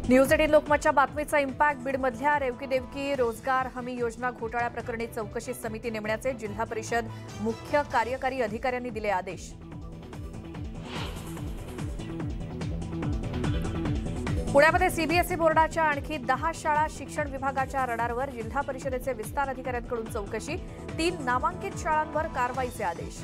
News 18 लोकमतच्या बातमीचा impact. बीडमधल्या Revki Devaki रोजगार हमी योजना घोटाळ्याप्रकरणी चौकशी समिती नेमण्याचे जिल्हा परिषद मुख्य कार्यकारी अधिकाऱ्यांनी दिले आदेश. पुण्यामध्ये सीबीएसई बोर्डाच्या आणखी 10 शाळा शिक्षण विभागाच्या रडारवर. जिल्हा परिषदेचे विस्तार अधिकाऱ्यांकडून चौकशी. 3 नामांकित शाळांवर कारवाईचे आदेश.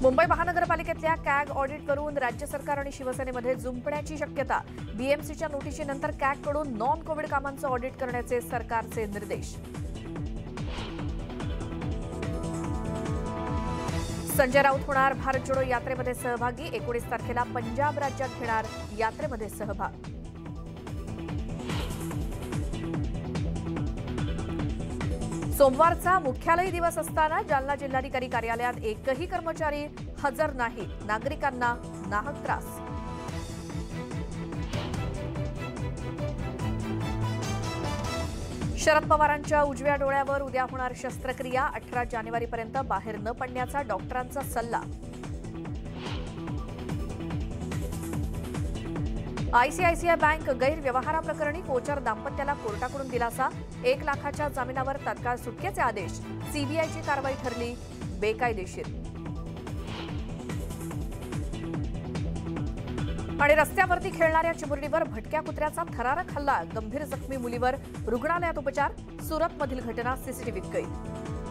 मुंबई महानगरपालिकेतल्या कॅग ऑडिट करून राज्य सरकार आणि शिवसेनेमध्ये जुंपण्याची शक्यता. बीएमसीच्या नोटिशीनंतर कॅगकडून नॉन कोविड कामांचं ऑडिट करण्याचे सरकारचे निर्देश. संजय राऊत होणार भारत जोडो यात्रेमध्ये सहभागी. 19 तारखेला पंजाब राज्यात घेणार यात्रेमध्ये सहभाग. सोमवारचा मुख्यालयी दिवस असताना जालना जिल्हाधिकारी कार्यालयात एकही कर्मचारी हजर नाही. नागरिकांना नाहक त्रास. शरद पवारांच्या उजव्या डोळ्यावर उद्या होणार शस्त्रक्रिया. 18 जानेवारीपर्यंत बाहेर न पडण्याचा डॉक्टरांचा सल्ला. आयसीआयसीआय बँक गैरव्यवहाराप्रकरणी कोचर दाम्पत्याला कोर्टाकडून दिलासा. 1 लाखाच्या जामिनावर तात्काळ सुटकेचे आदेश. सीबीआयची कारवाई ठरली बेकायदेशीर. आणि रस्त्यावरती खेळणाऱ्या चिमुरडीवर भटक्या कुत्र्याचा थरारक हल्ला. गंभीर जखमी मुलीवर रुग्णालयात उपचार. सुरतमधील घटना सीसीटीव्हीत कैद.